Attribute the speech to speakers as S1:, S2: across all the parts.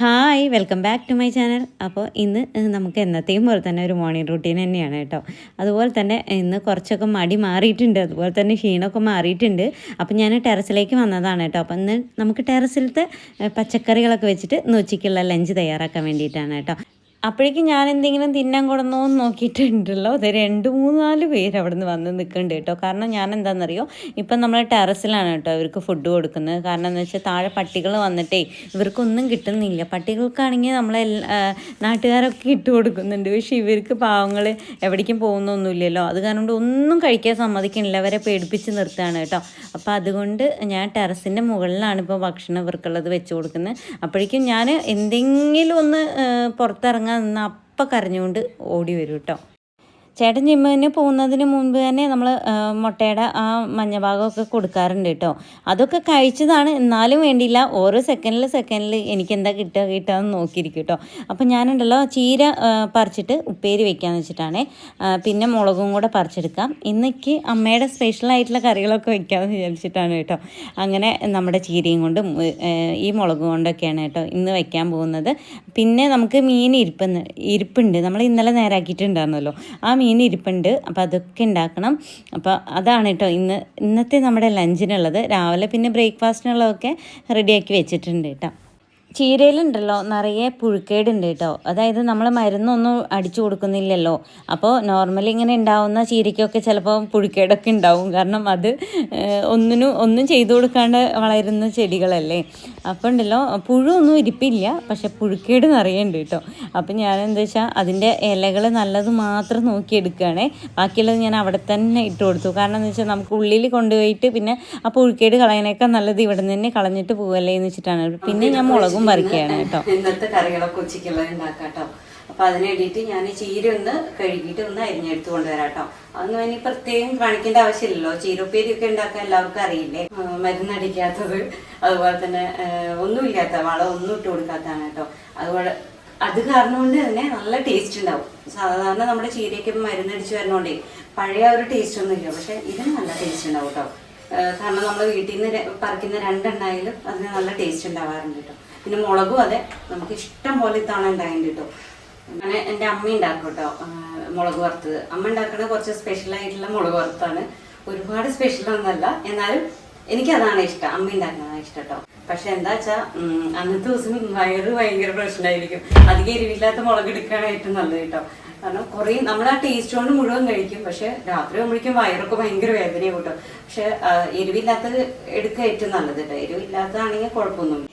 S1: Hi welcome back to my channel. അപ്പോൾ ഇന്ന് നമുക്ക് എന്നത്തെയും പോലെ തന്നെ ഒരു മോർണിംഗ് റൂട്ടീൻ തന്നെയാണ് കേട്ടോ. അതുപോലെ തന്നെ ഇന്ന് കുറച്ചൊക്കെ മടി മാറിയിട്ടുണ്ട്, അതുപോലെ തന്നെ ക്ഷീണമൊക്കെ മാറിയിട്ടുണ്ട്. അപ്പോൾ ഞാൻ ടെറസിലേക്ക് വന്നതാണ് കേട്ടോ. അപ്പോൾ ഇന്ന് നമുക്ക് ടെറസിലത്തെ പച്ചക്കറികളൊക്കെ വെച്ചിട്ട് ഇന്ന് ഉച്ചയ്ക്കുള്ള ലഞ്ച് തയ്യാറാക്കാൻ വേണ്ടിയിട്ടാണ് കേട്ടോ. അപ്പോഴേക്കും ഞാൻ എന്തെങ്കിലും തിന്നാൻ കൊടുന്നോ എന്ന് നോക്കിയിട്ടുണ്ടല്ലോ, അത് 2-3-4 പേര് അവിടെ നിന്ന് വന്ന് നിൽക്കുന്നുണ്ട് കേട്ടോ. കാരണം ഞാൻ എന്താണെന്നറിയോ, ഇപ്പം നമ്മൾ ടെറസിലാണ് കേട്ടോ ഇവർക്ക് ഫുഡ് കൊടുക്കുന്നത്. കാരണം എന്ന് വെച്ചാൽ താഴെ പട്ടികൾ വന്നിട്ടേ ഇവർക്കൊന്നും കിട്ടുന്നില്ല. പട്ടികൾക്കാണെങ്കിൽ നമ്മളെ നാട്ടുകാരൊക്കെ ഇട്ട് കൊടുക്കുന്നുണ്ട്, പക്ഷേ ഇവർക്ക് പാവങ്ങൾ എവിടേക്കും പോകുന്നൊന്നുമില്ലല്ലോ. അത് കാരണം കൊണ്ട് ഒന്നും കഴിക്കാൻ സമ്മതിക്കുന്നില്ല, അവരെ പേടിപ്പിച്ച് നിർത്തുകയാണ് കേട്ടോ. അപ്പോൾ അതുകൊണ്ട് ഞാൻ ടെറസിൻ്റെ മുകളിലാണ് ഇപ്പോൾ ഭക്ഷണം ഇവർക്കുള്ളത് വെച്ച് കൊടുക്കുന്നത്. അപ്പോഴേക്കും ഞാൻ എന്തെങ്കിലും ഒന്ന് പുറത്തിറങ്ങാൻ നിന്ന് അപ്പം കരഞ്ഞുകൊണ്ട് ഓടി വരും കേട്ടോ. ചേട്ടൻ ജിമ്മിന് പോകുന്നതിന് മുൻപ് തന്നെ നമ്മൾ മുട്ടയുടെ ആ മഞ്ഞ ഭാഗമൊക്കെ കൊടുക്കാറുണ്ട് കേട്ടോ. അതൊക്കെ കഴിച്ചതാണ്, എന്നാലും വേണ്ടിയില്ല, ഓരോ സെക്കൻഡിൽ എനിക്കെന്താ കിട്ടുക എന്ന് നോക്കിയിരിക്കും കേട്ടോ. അപ്പോൾ ഞാനുണ്ടല്ലോ ചീര പറിച്ചിട്ട് ഉപ്പേരി വെക്കാമെന്ന് വെച്ചിട്ടാണ്. പിന്നെ മുളകും കൂടെ പറിച്ചെടുക്കാം. ഇന്നേക്ക് അമ്മയുടെ സ്പെഷ്യലായിട്ടുള്ള കറികളൊക്കെ വെക്കാമെന്ന് വിചാരിച്ചിട്ടാണ് കേട്ടോ. അങ്ങനെ നമ്മുടെ ചീരയും കൊണ്ടും ഈ മുളകും കൊണ്ടൊക്കെയാണ് കേട്ടോ ഇന്ന് വയ്ക്കാൻ പോകുന്നത്. പിന്നെ നമുക്ക് മീൻ ഇരിപ്പുണ്ട്, നമ്മൾ ഇന്നലെ നേരാക്കിയിട്ടുണ്ടായിരുന്നല്ലോ, ആ മീൻ ഇരിപ്പുണ്ട്. അപ്പോൾ അതൊക്കെ ഉണ്ടാക്കണം. അപ്പോൾ അതാണ് കേട്ടോ ഇന്നത്തെ നമ്മുടെ ലഞ്ചിനുള്ളത്. രാവിലെ പിന്നെ ബ്രേക്ക്ഫാസ്റ്റിനുള്ളതൊക്കെ റെഡിയാക്കി വെച്ചിട്ടുണ്ട് കേട്ടോ. ചീരയിലുണ്ടല്ലോ നിറയെ പുഴുക്കേടുണ്ട് കേട്ടോ. അതായത് നമ്മൾ മരുന്നൊന്നും അടിച്ചു കൊടുക്കുന്നില്ലല്ലോ. അപ്പോൾ നോർമലി ഇങ്ങനെ ഉണ്ടാവുന്ന ചീരയ്ക്കൊക്കെ ചിലപ്പോൾ പുഴുക്കേടൊക്കെ ഉണ്ടാവും. കാരണം അത് ഒന്നും ചെയ്തു കൊടുക്കാണ്ട് വളരുന്ന ചെടികളല്ലേ. അപ്പോൾ ഉണ്ടല്ലോ പുഴുവൊന്നും ഇരിപ്പില്ല, പക്ഷെ പുഴുക്കേട് നിറയുണ്ട് കേട്ടോ. അപ്പം ഞാൻ എന്താ വെച്ചാൽ അതിൻ്റെ ഇലകൾ നല്ലത് മാത്രം നോക്കിയെടുക്കുകയാണേ. ബാക്കിയുള്ളത് ഞാൻ അവിടെ തന്നെ ഇട്ട് കൊടുത്തു. കാരണം എന്ന് വെച്ചാൽ നമുക്ക് ഉള്ളിൽ കൊണ്ടുപോയിട്ട് പിന്നെ ആ പുഴുക്കേട് കളയാനേക്കാൾ നല്ലത് ഇവിടെ നിന്ന് തന്നെ കളഞ്ഞിട്ട് പോകല്ലേ എന്ന് വെച്ചിട്ടാണ്. പിന്നെ ഞാൻ മുളകും പറിക്കുകയാണ് കേട്ടോ. ഇന്നത്തെ കറികളൊക്കെ ഉച്ചയ്ക്കുള്ളത് ഉണ്ടാക്കാം കേട്ടോ. അപ്പോൾ അതിന് വേണ്ടിയിട്ട് ഞാൻ ചീര ഒന്ന് കഴുകിയിട്ട് ഒന്ന് അരിഞ്ഞെടുത്ത് കൊണ്ടുവരാം കേട്ടോ. അതൊന്നും ഇനി പ്രത്യേകം കാണിക്കേണ്ട ആവശ്യമില്ലല്ലോ. ചീരപ്പേരിയൊക്കെ ഉണ്ടാക്കാൻ എല്ലാവർക്കും അറിയില്ലേ. മരുന്നടിക്കാത്തത്, അതുപോലെ തന്നെ ഒന്നുമില്ലാത്ത വളം ഒന്നും ഇട്ട് കൊടുക്കാത്തതാണ് കേട്ടോ. അതുപോലെ അത് കാരണം കൊണ്ട് തന്നെ നല്ല ടേസ്റ്റ് ഉണ്ടാവും. സാധാരണ നമ്മുടെ ചീരയ്ക്ക് മരുന്നടിച്ച് വരുന്നോണ്ടേ പഴയ ഒരു ടേസ്റ്റ് ഒന്നും ഇല്ല, പക്ഷെ ഇതിന് നല്ല ടേസ്റ്റ് ഉണ്ടാവും കേട്ടോ. കാരണം നമ്മൾ വീട്ടിൽ നിന്ന് പറിക്കുന്ന 2 എണ്ണായാലും അതിന് നല്ല ടേസ്റ്റ് ഉണ്ടാവാറുണ്ട് കേട്ടോ. പിന്നെ മുളകും അതെ, നമുക്ക് ഇഷ്ടം പോലെ ഇത്തവണ ഉണ്ടായിട്ടുണ്ട് കേട്ടോ. അങ്ങനെ എൻ്റെ അമ്മ ഉണ്ടാക്കും കേട്ടോ മുളക് വറുത്തത്. അമ്മ ഉണ്ടാക്കുന്നത് കുറച്ച് സ്പെഷ്യലായിട്ടുള്ള മുളക് വറുത്താണ്. ഒരുപാട് സ്പെഷ്യലൊന്നുമല്ല, എന്നാലും എനിക്കതാണ് ഇഷ്ടം, അമ്മ ഉണ്ടാക്കുന്നതാണ് ഇഷ്ടം കേട്ടോ. പക്ഷെ എന്താ വെച്ചാൽ അന്നത്തെ ദിവസം വയറ് ഭയങ്കര പ്രശ്നമായിരിക്കും. അധികം എരിവില്ലാത്ത മുളക് എടുക്കുകയാണ് ഏറ്റവും നല്ലത് കേട്ടോ. കാരണം കുറേ നമ്മൾ ആ ടേസ്റ്റ് കൊണ്ട് മുഴുവൻ കഴിക്കും, പക്ഷെ രാത്രി ആകുമ്പോഴേക്കും വയറൊക്കെ ഭയങ്കര വേദനയാവും കേട്ടോ. പക്ഷെ എരിവില്ലാത്തത് എടുക്കുക ഏറ്റവും നല്ലത് കേട്ടോ. എരിവില്ലാത്തതാണെങ്കിൽ കുഴപ്പമൊന്നുമില്ല.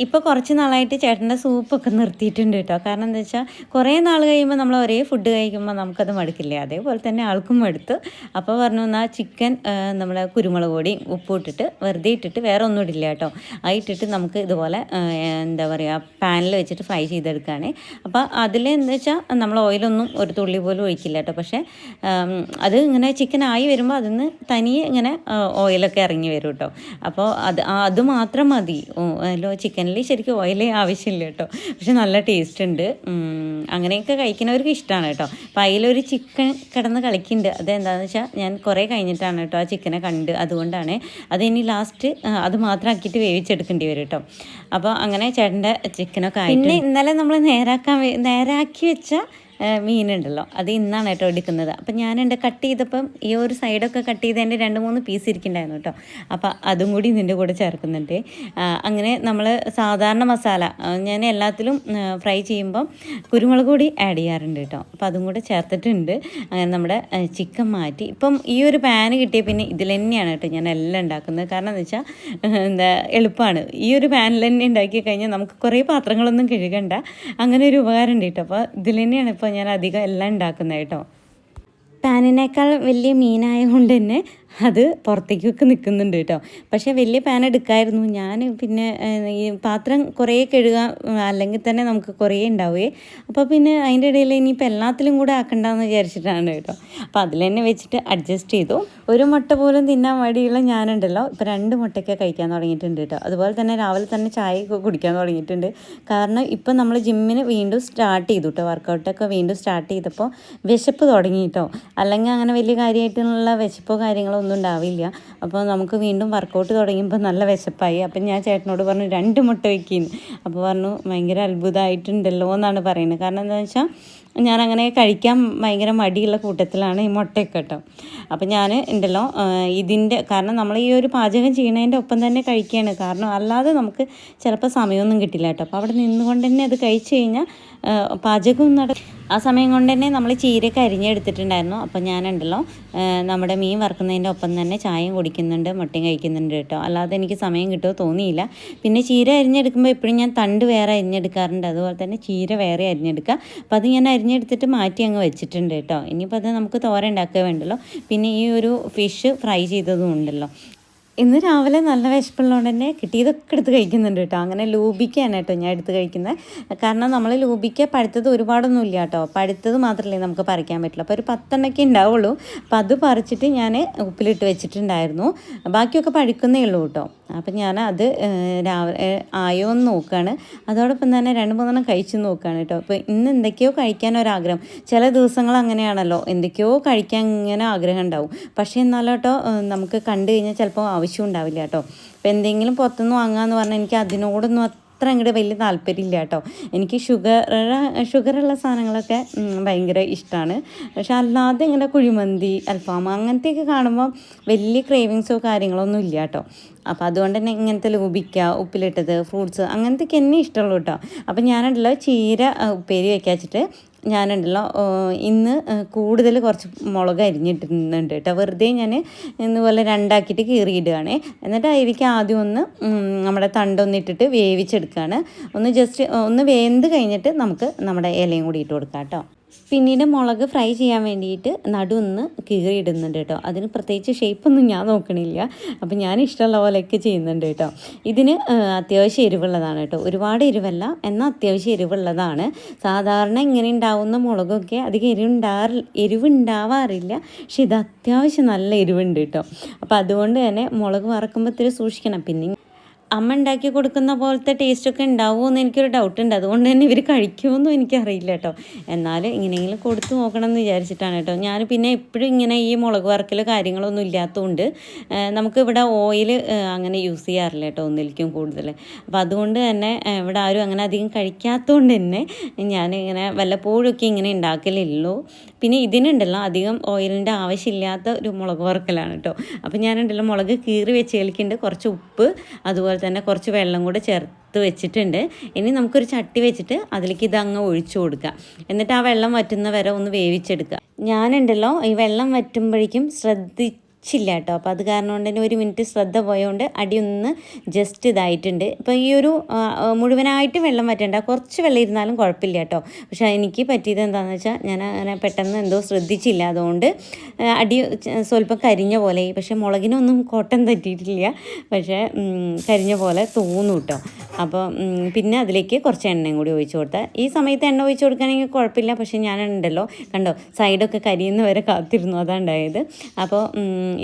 S1: ഇപ്പോൾ കുറച്ച് നാളായിട്ട് ചേട്ടൻ്റെ സൂപ്പൊക്കെ നിർത്തിയിട്ടുണ്ട് കേട്ടോ. കാരണം എന്താ വെച്ചാൽ കുറേ നാൾ കഴിയുമ്പോൾ നമ്മൾ ഒരേ ഫുഡ് കഴിക്കുമ്പോൾ നമുക്കത് മടുക്കില്ലേ, അതേപോലെ തന്നെ ആൾക്കും മടുത്തു. അപ്പോൾ പറഞ്ഞു എന്നാൽ ചിക്കൻ നമ്മൾ കുരുമുളക് പൊടിയും ഉപ്പും ഇട്ടിട്ട് വെറുതെ ഇട്ടിട്ട് വേറെ ഒന്നും ഇടില്ല കേട്ടോ. അതിട്ടിട്ട് നമുക്ക് ഇതുപോലെ എന്താ പറയുക പാനിൽ വെച്ചിട്ട് ഫ്രൈ ചെയ്തെടുക്കുകയാണ്. അപ്പോൾ അതിൽ എന്താ വെച്ചാൽ നമ്മൾ ഓയിലൊന്നും ഒരു തുള്ളി പോലും ഒഴിക്കില്ല കേട്ടോ. പക്ഷേ അത് ഇങ്ങനെ ചിക്കൻ ആയി വരുമ്പോൾ അതിൽ നിന്ന് തനിയെ ഇങ്ങനെ ഓയിലൊക്കെ ഇറങ്ങി വരും കേട്ടോ. അപ്പോൾ അത് മാത്രം മതി. ചിക്കൻ ശരിക്കും ഓയിലേ ആവശ്യമില്ല കേട്ടോ, പക്ഷെ നല്ല ടേസ്റ്റ് ഉണ്ട്. അങ്ങനെയൊക്കെ കഴിക്കുന്നവർക്ക് ഇഷ്ടമാണ് കേട്ടോ. അപ്പോൾ അതിലൊരു ചിക്കൻ കിടന്ന് കളിക്കുന്നുണ്ട്. അതെന്താണെന്ന് വെച്ചാൽ ഞാൻ കുറേ കഴിഞ്ഞിട്ടാണ് കേട്ടോ ആ ചിക്കനെ കണ്ട്, അതുകൊണ്ടാണ്. അതിനി ലാസ്റ്റ് അത് മാത്രം ആക്കിയിട്ട് വേവിച്ചെടുക്കേണ്ടി വരും കേട്ടോ. അപ്പോൾ അങ്ങനെ ചേട്ടൻ്റെ ചിക്കനൊക്കെ ആയി. പിന്നെ ഇന്നലെ നമ്മൾ നേരാക്കി വെച്ച മീനുണ്ടല്ലോ, അത് ഇന്നാണ് കേട്ടോ എടുക്കുന്നത്. അപ്പം ഞാനുണ്ട് കട്ട് ചെയ്തപ്പം ഈ ഒരു സൈഡൊക്കെ കട്ട് ചെയ്തതിൻ്റെ 2-3 പീസ് ഇരിക്കുന്നുണ്ടായിരുന്നു കേട്ടോ. അപ്പം അതും കൂടി ഇതിൻ്റെ കൂടെ ചേർക്കുന്നുണ്ട്. അങ്ങനെ നമ്മൾ സാധാരണ മസാല ഞാൻ എല്ലാത്തിലും ഫ്രൈ ചെയ്യുമ്പം കുരുമുളക് പൊടി ആഡ് ചെയ്യാറുണ്ട് കേട്ടോ. അപ്പോൾ അതും കൂടെ ചേർത്തിട്ടുണ്ട്. അങ്ങനെ നമ്മുടെ ചിക്കൻ മാറ്റി ഇപ്പം ഈ ഒരു പാന് കിട്ടിയ പിന്നെ ഇതിൽ തന്നെയാണ് കേട്ടോ ഞാൻ എല്ലാം ഉണ്ടാക്കുന്നത്. കാരണം എന്ന് വെച്ചാൽ എളുപ്പമാണ്. ഈ ഒരു പാനിൽ തന്നെ ഉണ്ടാക്കി കഴിഞ്ഞാൽ നമുക്ക് കുറേ പാത്രങ്ങളൊന്നും കഴുകണ്ട, അങ്ങനെ ഒരു ഉപകാരം ഉണ്ട് കേട്ടോ. അപ്പോൾ ഇതിൽ തന്നെയാണ് ഇപ്പോൾ ഞാൻ അധികം എല്ലാം ഉണ്ടാക്കുന്നത് കേട്ടോ. പാനിനേക്കാൾ വലിയ മീനായതുകൊണ്ട് തന്നെ അത് പുറത്തേക്കൊക്കെ നിൽക്കുന്നുണ്ട് കേട്ടോ. പക്ഷേ വലിയ പാൻ എടുക്കായിരുന്നു ഞാൻ. പിന്നെ ഈ പാത്രം കുറേ കഴുകുക, അല്ലെങ്കിൽ തന്നെ നമുക്ക് കുറേ ഉണ്ടാവുകയെ. അപ്പോൾ പിന്നെ അതിൻ്റെ ഇടയിൽ ഇനിയിപ്പോൾ എല്ലാത്തിലും കൂടെ ആക്കണ്ടെന്ന് വിചാരിച്ചിട്ടാണ് കേട്ടോ. അപ്പോൾ അതിൽ തന്നെ വെച്ചിട്ട് അഡ്ജസ്റ്റ് ചെയ്തു. ഒരു മുട്ട പോലും തിന്നാൻ മടിയുള്ള ഞാനുണ്ടല്ലോ ഇപ്പോൾ 2 മുട്ടയൊക്കെ കഴിക്കാൻ തുടങ്ങിയിട്ടുണ്ട് കേട്ടോ. അതുപോലെ തന്നെ രാവിലെ തന്നെ ചായയൊക്കെ കുടിക്കാൻ തുടങ്ങിയിട്ടുണ്ട്. കാരണം ഇപ്പം നമ്മൾ ജിമ്മിന് വീണ്ടും സ്റ്റാർട്ട് ചെയ്തു കേട്ടോ. വർക്കൗട്ടൊക്കെ വീണ്ടും സ്റ്റാർട്ട് ചെയ്തപ്പോൾ വിശപ്പ് തുടങ്ങി കേട്ടോ. അല്ലെങ്കിൽ അങ്ങനെ വലിയ കാര്യമായിട്ടുള്ള വിശപ്പോ കാര്യങ്ങളോ ഒന്നും ഉണ്ടാവില്ല. അപ്പോൾ നമുക്ക് വീണ്ടും വർക്കൗട്ട് തുടങ്ങിയപ്പോൾ നല്ല വിശപ്പായി. അപ്പം ഞാൻ ചേട്ടനോട് പറഞ്ഞു 2 മുട്ട വയ്ക്കുന്നു. അപ്പോൾ പറഞ്ഞു ഭയങ്കര അത്ഭുതമായിട്ടുണ്ടല്ലോ എന്നാണ് പറയുന്നത്. കാരണം എന്താണെന്ന് വെച്ചാൽ ഞാനങ്ങനെ കഴിക്കാൻ ഭയങ്കര മടിയുള്ള കൂട്ടത്തിലാണ് ഈ മുട്ടയൊക്കെ കേട്ടോ. അപ്പം ഞാൻ ഉണ്ടല്ലോ ഇതിൻ്റെ കാരണം നമ്മൾ ഈ ഒരു പാചകം ചെയ്യണതിൻ്റെ ഒപ്പം തന്നെ കഴിക്കുകയാണ്. കാരണം അല്ലാതെ നമുക്ക് ചിലപ്പോൾ സമയമൊന്നും കിട്ടില്ല കേട്ടോ. അപ്പോൾ അവിടെ നിന്നുകൊണ്ട് തന്നെ അത് കഴിച്ച് കഴിഞ്ഞാൽ പാചകം ആ സമയം കൊണ്ട് തന്നെ നമ്മൾ ചീരയൊക്കെ അരിഞ്ഞെടുത്തിട്ടുണ്ടായിരുന്നു. അപ്പോൾ ഞാനുണ്ടല്ലോ നമ്മുടെ മീൻ വറുക്കുന്നതിൻ്റെ ഒപ്പം തന്നെ ചായയും കുടിക്കുന്നുണ്ട്, മുട്ടയും കഴിക്കുന്നുണ്ട് കേട്ടോ. അല്ലാതെ എനിക്ക് സമയം കിട്ടുമോ തോന്നിയില്ല. പിന്നെ ചീര അരിഞ്ഞെടുക്കുമ്പോൾ എപ്പോഴും ഞാൻ തണ്ട് വേറെ അരിഞ്ഞെടുക്കാറുണ്ട്, അതുപോലെ തന്നെ ചീര വേറെ അരിഞ്ഞെടുക്കുക. അപ്പോൾ അത് ഞാൻ അരിഞ്ഞെടുത്തിട്ട് മാറ്റി അങ്ങ് വെച്ചിട്ടുണ്ട് കേട്ടോ. ഇനിയിപ്പോൾ അത് നമുക്ക് തോരൻ ഉണ്ടാക്കുക വേണ്ടല്ലോ. പിന്നെ ഈ ഒരു ഫിഷ് ഫ്രൈ ചെയ്തതും ഉണ്ടല്ലോ. ഇന്ന് രാവിലെ നല്ല വിശപ്പുള്ളതുകൊണ്ട് തന്നെ കിട്ടിയതൊക്കെ എടുത്ത് കഴിക്കുന്നുണ്ട് കേട്ടോ. അങ്ങനെ ലൂബിക്കയാണ് കേട്ടോ ഞാൻ എടുത്ത് കഴിക്കുന്നത്. കാരണം നമ്മൾ ലൂബിക്ക പഴുത്തത് ഒരുപാടൊന്നും ഇല്ല കേട്ടോ. പഴുത്തത് മാത്രമല്ലേ നമുക്ക് പറിക്കാൻ പറ്റുള്ളൂ. അപ്പോൾ ഒരു 10 എണ്ണമൊക്കെ ഉണ്ടാവുള്ളൂ. അപ്പോൾ അത് പറിച്ചിട്ട് ഞാൻ ഉപ്പിലിട്ട് വെച്ചിട്ടുണ്ടായിരുന്നു. ബാക്കിയൊക്കെ പഴുക്കുന്നേ ഉള്ളൂ കേട്ടോ. അപ്പം ഞാൻ അത് രാവിലെ ആയോ എന്ന് നോക്കുകയാണ്. അതോടൊപ്പം തന്നെ 2-3 കഴിച്ച് നോക്കുകയാണ് കേട്ടോ. അപ്പോൾ ഇന്ന് എന്തൊക്കെയോ കഴിക്കാനൊരാഗ്രഹം. ചില ദിവസങ്ങൾ അങ്ങനെയാണല്ലോ, എന്തൊക്കെയോ കഴിക്കാൻ ഇങ്ങനെ ആഗ്രഹം ഉണ്ടാവും. പക്ഷേ എന്നാലും കേട്ടോ നമുക്ക് കണ്ടു കഴിഞ്ഞാൽ ചിലപ്പോൾ ആവശ്യം ഉണ്ടാവില്ല കേട്ടോ. അപ്പോൾ എന്തെങ്കിലും പുറത്തുനിന്ന് വാങ്ങാമെന്ന് പറഞ്ഞാൽ എനിക്ക് അതിനോടൊന്നും അത്ര അങ്ങോട്ട് വലിയ താല്പര്യമില്ല കേട്ടോ. എനിക്ക് ഷുഗറുള്ള സാധനങ്ങളൊക്കെ ഭയങ്കര ഇഷ്ടമാണ്. പക്ഷെ അല്ലാതെ ഇങ്ങനെ കുഴിമന്തി, അൽഫാം അങ്ങനത്തെയൊക്കെ കാണുമ്പോൾ വലിയ ക്രേവിങ്സോ കാര്യങ്ങളോ ഒന്നും ഇല്ല കേട്ടോ. അപ്പോൾ അതുകൊണ്ട് തന്നെ ഇങ്ങനത്തെ ലൂബിക്ക, ഉപ്പിലിട്ടത്, ഫ്രൂട്ട്സ് അങ്ങനത്തെയൊക്കെ എന്നെ ഇഷ്ടമുള്ളൂ കേട്ടോ. അപ്പം ഞാനുണ്ടല്ലോ ചീര ഉപ്പേരി വയ്ക്കാച്ചിട്ട് ഞാനുണ്ടല്ലോ ഇന്ന് കൂടുതൽ കുറച്ച് മുളക് അരിഞ്ഞിട്ടുന്നുണ്ട് കേട്ടോ. വെറുതെ ഞാൻ ഇതുപോലെ 2 ആക്കിയിട്ട് കീറിയിടുകയാണ്. എന്നിട്ട് അതിലേക്ക് ആദ്യം ഒന്ന് നമ്മുടെ തണ്ടൊന്നിട്ടിട്ട് വേവിച്ചെടുക്കുകയാണ്. ഒന്ന് വെന്ത് കഴിഞ്ഞിട്ട് നമുക്ക് നമ്മുടെ ഇലയും കൂടി ഇട്ട് കൊടുക്കാം കേട്ടോ. പിന്നീട് മുളക് ഫ്രൈ ചെയ്യാൻ വേണ്ടിയിട്ട് നടുവൊന്ന് കീറിയിടുന്നുണ്ട് കേട്ടോ. അതിന് പ്രത്യേകിച്ച് ഷേപ്പൊന്നും ഞാൻ നോക്കണില്ല. അപ്പോൾ ഞാൻ ഇഷ്ടമുള്ള പോലെയൊക്കെ ചെയ്യുന്നുണ്ട് കേട്ടോ. ഇതിന് അത്യാവശ്യം എരിവുള്ളതാണ് കേട്ടോ. ഒരുപാട് എരിവല്ല, എന്നാൽ അത്യാവശ്യം എരിവുള്ളതാണ്. സാധാരണ ഇങ്ങനെ ഉണ്ടാവുന്ന മുളകൊക്കെ അധികം എരിവുണ്ടാവാറില്ല. പക്ഷെ ഇത് അത്യാവശ്യം നല്ല എരിവുണ്ട് കേട്ടോ. അപ്പോൾ അതുകൊണ്ട് തന്നെ മുളക് വറക്കുമ്പോൾ ഇത്തിരി സൂക്ഷിക്കണം. പിന്നെ അമ്മ ഉണ്ടാക്കി കൊടുക്കുന്ന പോലത്തെ ടേസ്റ്റൊക്കെ ഉണ്ടാവുമോ എന്ന് എനിക്കൊരു ഡൗട്ടുണ്ട്. അതുകൊണ്ട് തന്നെ ഇവർ കഴിക്കുമോയെന്നും എനിക്കറിയില്ല കേട്ടോ. എന്നാലും ഇങ്ങനെയെങ്കിലും കൊടുത്തു നോക്കണം എന്ന് വിചാരിച്ചിട്ടാണ് കേട്ടോ. ഞാൻ പിന്നെ എപ്പോഴും ഇങ്ങനെ ഈ മുളക് വറക്കൽ കാര്യങ്ങളൊന്നും ഇല്ലാത്തതുകൊണ്ട് നമുക്ക് ഇവിടെ ഓയിൽ അങ്ങനെ യൂസ് ചെയ്യാറില്ല കേട്ടോ, ഒന്നിലേക്കും കൂടുതൽ. അപ്പോൾ അതുകൊണ്ട് തന്നെ ഇവിടെ ആരും അങ്ങനെ അധികം കഴിക്കാത്തതുകൊണ്ട് തന്നെ ഞാനിങ്ങനെ വല്ലപ്പോഴൊക്കെ ഇങ്ങനെ ഉണ്ടാക്കലുള്ളൂ. പിന്നെ ഇതിനുണ്ടല്ലോ അധികം ഓയിലിൻ്റെ ആവശ്യമില്ലാത്ത ഒരു മുളക് വറക്കലാണ് കേട്ടോ. അപ്പോൾ ഞാനുണ്ടല്ലോ മുളക് കീറി വെച്ചേൽക്കുന്നുണ്ട്, കുറച്ച് ഉപ്പ്, അതുപോലെ തന്നെ കുറച്ച് വെള്ളം കൂടെ ചേർത്ത് വെച്ചിട്ടുണ്ട്. ഇനി നമുക്കൊരു ചട്ടി വെച്ചിട്ട് അതിലേക്ക് ഇതങ്ങ് ഒഴിച്ചു കൊടുക്കുക. എന്നിട്ട് ആ വെള്ളം വറ്റുന്ന വരെ ഒന്ന് വേവിച്ചെടുക്കുക. ഞാനുണ്ടല്ലോ ഈ വെള്ളം വറ്റുമ്പോഴേക്കും ില്ല കേട്ടോ. അപ്പോൾ അത് കാരണം കൊണ്ട് തന്നെ 1 മിനിറ്റ് ശ്രദ്ധ പോയതുകൊണ്ട് അടി ഒന്ന് ജസ്റ്റ് ഇതായിട്ടുണ്ട്. ഇപ്പോൾ ഈ ഒരു മുഴുവനായിട്ട് വെള്ളം വറ്റേണ്ട, കുറച്ച് വെള്ളം ഇരുന്നാലും കുഴപ്പമില്ല കേട്ടോ. പക്ഷേ എനിക്ക് പറ്റിയത് എന്താണെന്ന് വെച്ചാൽ ഞാൻ അങ്ങനെ പെട്ടെന്ന് എന്തോ ശ്രദ്ധിച്ചില്ല, അതുകൊണ്ട് അടി സ്വല്പം കരിഞ്ഞ പോലെ. പക്ഷേ മുളകിനൊന്നും കോട്ടം തട്ടിയിട്ടില്ല, പക്ഷേ കരിഞ്ഞ പോലെ തോന്നും കേട്ടോ. അപ്പോൾ പിന്നെ അതിലേക്ക് കുറച്ച് എണ്ണയും കൂടി ഒഴിച്ച് കൊടുത്താൽ, ഈ സമയത്ത് എണ്ണ ഒഴിച്ച് കൊടുക്കുകയാണെങ്കിൽ കുഴപ്പമില്ല. പക്ഷേ ഞാനുണ്ടല്ലോ കണ്ടോ സൈഡൊക്കെ കരിയുന്നവരെ കാത്തിരുന്നു, അതാണ് ഉണ്ടായത്. അപ്പോൾ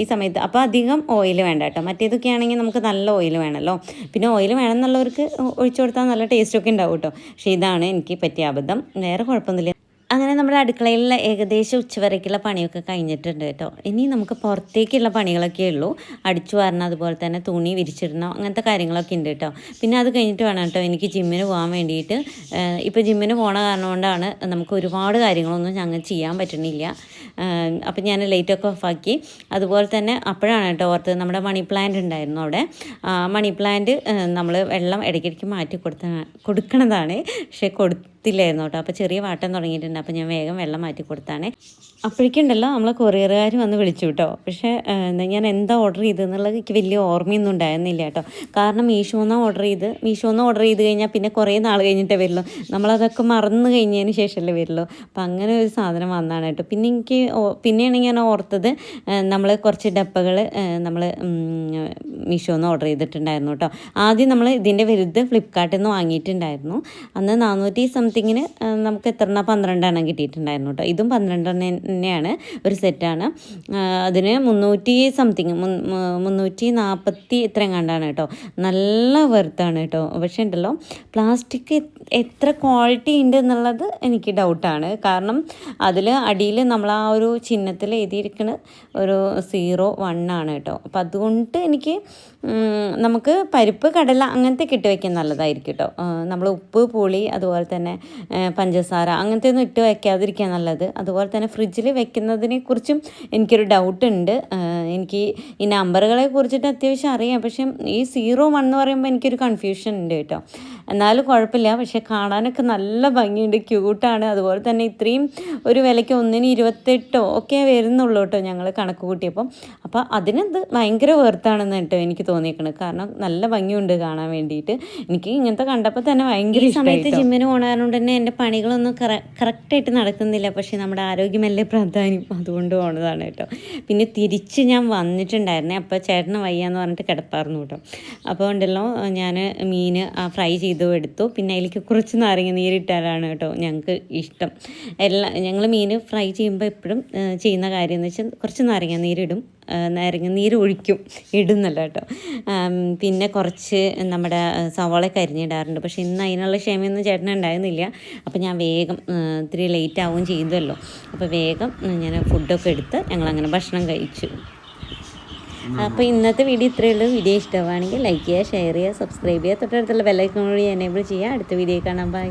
S1: ഈ സമയത്ത് അപ്പോൾ അധികം ഓയിൽ വേണ്ട കേട്ടോ. മറ്റേതൊക്കെ ആണെങ്കിൽ നമുക്ക് നല്ല ഓയിൽ വേണമല്ലോ. പിന്നെ ഓയിൽ വേണമെന്നുള്ളവർക്ക് ഒഴിച്ചു കൊടുത്താൽ നല്ല ടേസ്റ്റൊക്കെ ഉണ്ടാവും കേട്ടോ. പക്ഷേ ഇതാണ് എനിക്ക് പറ്റിയ അബദ്ധം, വേറെ കുഴപ്പമൊന്നുമില്ല. അങ്ങനെ നമ്മുടെ അടുക്കളയിൽ ഏകദേശം ഉച്ചവരയ്ക്കുള്ള പണിയൊക്കെ കഴിഞ്ഞിട്ടുണ്ട് കേട്ടോ. ഇനി നമുക്ക് പുറത്തേക്കുള്ള പണികളൊക്കെ ഉള്ളൂ. അടിച്ചു വാരണം, അതുപോലെ തന്നെ തുണി വിരിച്ചിടണം, അങ്ങനത്തെ കാര്യങ്ങളൊക്കെ ഉണ്ട് കേട്ടോ. പിന്നെ അത് കഴിഞ്ഞിട്ട് വേണം കേട്ടോ എനിക്ക് ജിമ്മിന് പോകാൻ വേണ്ടിയിട്ട്. ഇപ്പോൾ ജിമ്മിന് പോണ കാരണം കൊണ്ടാണ് നമുക്ക് ഒരുപാട് കാര്യങ്ങളൊന്നും ഞങ്ങൾ ചെയ്യാൻ പറ്റണില്ല. അപ്പം ഞാൻ ലൈറ്റൊക്കെ ഓഫാക്കി. അതുപോലെ തന്നെ അപ്പോഴാണ് കേട്ടോ ഓർത്തത് നമ്മുടെ മണി പ്ലാന്റ് ഉണ്ടായിരുന്നു അവിടെ. മണി പ്ലാന്റ് നമ്മൾ വെള്ളം ഇടയ്ക്കിടയ്ക്ക് മാറ്റി കൊടുക്കണതാണ്, പക്ഷേ കൊടുത്തില്ലായിരുന്നു കേട്ടോ. അപ്പോൾ ചെറിയ വാട്ടം തുടങ്ങിയിട്ടുണ്ട്. അപ്പോൾ ഞാൻ വേഗം വെള്ളം മാറ്റി കൊടുത്താണ്. അപ്പോഴേക്കുണ്ടല്ലോ നമ്മളെ കൊറിയറുകാർ വന്ന് വിളിച്ചു കേട്ടോ. പക്ഷേ ഞാൻ എന്താ ഓർഡർ ചെയ്തതെന്നുള്ളത് എനിക്ക് വലിയ ഓർമ്മയൊന്നും ഉണ്ടായിരുന്നില്ല കേട്ടോ. കാരണം മീഷോന്ന് ഓർഡർ ചെയ്ത് കഴിഞ്ഞാൽ പിന്നെ കുറേ നാൾ കഴിഞ്ഞിട്ടേ വരുള്ളൂ. നമ്മളതൊക്കെ മറന്നു കഴിഞ്ഞതിന് ശേഷമല്ലേ വരുള്ളൂ. അപ്പോൾ അങ്ങനെ ഒരു സാധനം വന്നതാണ് കേട്ടോ. പിന്നെയാണെങ്കിൽ ഞാൻ ഓർത്തത് നമ്മൾ കുറച്ച് ഡപ്പകൾ നമ്മൾ മീഷോന്ന് ഓർഡർ ചെയ്തിട്ടുണ്ടായിരുന്നു കേട്ടോ. ആദ്യം നമ്മൾ ഇതിൻ്റെ വലുത് ഫ്ലിപ്കാർട്ടിൽ നിന്ന് വാങ്ങിയിട്ടുണ്ടായിരുന്നു. അന്ന് 400 സംതിങ്ങിന് നമുക്ക് 12 എണ്ണം കിട്ടിയിട്ടുണ്ടായിരുന്നു കേട്ടോ. ഇതും 12 എണ്ണം തന്നെയാണ്, ഒരു സെറ്റാണ്. അതിന് 300 സംതിങ് 340 ഇത്രയും കണ്ടാണ് കേട്ടോ. നല്ല വെർത്താണ് കേട്ടോ. പക്ഷേ ഉണ്ടല്ലോ പ്ലാസ്റ്റിക് എത്ര ക്വാളിറ്റി ഉണ്ട് എന്നുള്ളത് എനിക്ക് ഡൗട്ടാണ്. കാരണം അതിൽ അടിയിൽ നമ്മൾ ആ ഒരു ചിഹ്നത്തിൽ എഴുതിയിരിക്കുന്നത് ഒരു 01 ആണ് കേട്ടോ. അപ്പം അതുകൊണ്ട് എനിക്ക് നമുക്ക് പരിപ്പ്, കടല അങ്ങനത്തെ ഇട്ട് വയ്ക്കാൻ നല്ലതായിരിക്കും കേട്ടോ. നമ്മൾ ഉപ്പ്, പുളി, അതുപോലെ തന്നെ പഞ്ചസാര അങ്ങനത്തെ ഒന്നും ഇട്ട് വയ്ക്കാതിരിക്കാൻ നല്ലത്. അതുപോലെ തന്നെ ഫ്രിഡ്ജിൽ വെക്കുന്നതിനെ കുറിച്ചും എനിക്കൊരു ഡൗട്ട് ഉണ്ട്. എനിക്ക് ഈ നമ്പറുകളെ കുറിച്ചിട്ട് അത്യാവശ്യം അറിയാം, പക്ഷേ ഈ 01 എന്ന് പറയുമ്പോൾ എനിക്കൊരു കൺഫ്യൂഷൻ ഉണ്ട് കേട്ടോ. എന്നാലും കുഴപ്പമില്ല. പക്ഷേ കാണാനൊക്കെ നല്ല ഭംഗിയുണ്ട്, ക്യൂട്ടാണ്. അതുപോലെ തന്നെ ഇത്രയും ഒരു വിലയ്ക്ക് 1-ന് 28 ഒക്കെ വരുന്നുള്ളൂ കേട്ടോ ഞങ്ങൾ കണക്ക് കൂട്ടിയപ്പം. അപ്പോൾ അതിനത് ഭയങ്കര വെർത്താണെന്ന് കേട്ടോ എനിക്ക് തോന്നിയേക്കണത്. കാരണം നല്ല ഭംഗിയുണ്ട് കാണാൻ വേണ്ടിയിട്ട്. എനിക്ക് ഇങ്ങനത്തെ കണ്ടപ്പോൾ തന്നെ ഭയങ്കര സമയത്ത് ജിമ്മിന് പോകണതുകൊണ്ട് തന്നെ എൻ്റെ പണികളൊന്നും കറക്റ്റായിട്ട് നടക്കുന്നില്ല. പക്ഷേ നമ്മുടെ ആരോഗ്യമല്ലേ പ്രാധാന്യം, അതുകൊണ്ട് പോണതാണ് കേട്ടോ. പിന്നെ തിരിച്ച് ഞാൻ വന്നിട്ടുണ്ടായിരുന്നേ. അപ്പോൾ ചേട്ടന് വയ്യാന്ന് പറഞ്ഞിട്ട് കിടപ്പായിരുന്നു കേട്ടോ. അപ്പോൾ ഉണ്ടല്ലോ ഞാൻ മീൻ ഫ്രൈ ചെയ്തു എടുത്തു. പിന്നെ അതിലേക്ക് കുറച്ച് നാരങ്ങ നീരിട്ടാലാണ് കേട്ടോ ഞങ്ങൾക്ക് ഇഷ്ടം. ഞങ്ങൾ മീൻ ഫ്രൈ ചെയ്യുമ്പോൾ എപ്പോഴും ചെയ്യുന്ന കാര്യം എന്ന് വെച്ചാൽ കുറച്ച് നാരങ്ങ നീരിടും, നാരങ്ങ നീര് ഒഴിക്കും, ഇടുന്നല്ല കേട്ടോ. പിന്നെ കുറച്ച് നമ്മുടെ സവാളയൊക്കെ അരിഞ്ഞിടാറുണ്ട്. പക്ഷേ ഇന്ന് അതിനുള്ള ക്ഷമയൊന്നും ചേട്ടന് ഉണ്ടായിരുന്നില്ല. അപ്പോൾ ഞാൻ വേഗം ഇത്തിരി ലേറ്റ് ആവുകയും ചെയ്തല്ലോ. അപ്പോൾ വേഗം ഞാൻ ഫുഡൊക്കെ എടുത്ത് ഞങ്ങളങ്ങനെ ഭക്ഷണം കഴിച്ചു. അപ്പോൾ ഇന്നത്തെ വീഡിയോ ഇത്രയേ ഉള്ളൂ. വീഡിയോ ഇഷ്ടമാണെങ്കിൽ ലൈക്ക് ചെയ്യുക, ഷെയർ ചെയ്യുക, സബ്സ്ക്രൈബ് ചെയ്യുക, തൊട്ടടുത്തുള്ള ബെല്ലൈക്കൺ കൂടി എനേബിൾ ചെയ്യുക. അടുത്ത വീഡിയോ കാണാം. ബൈ.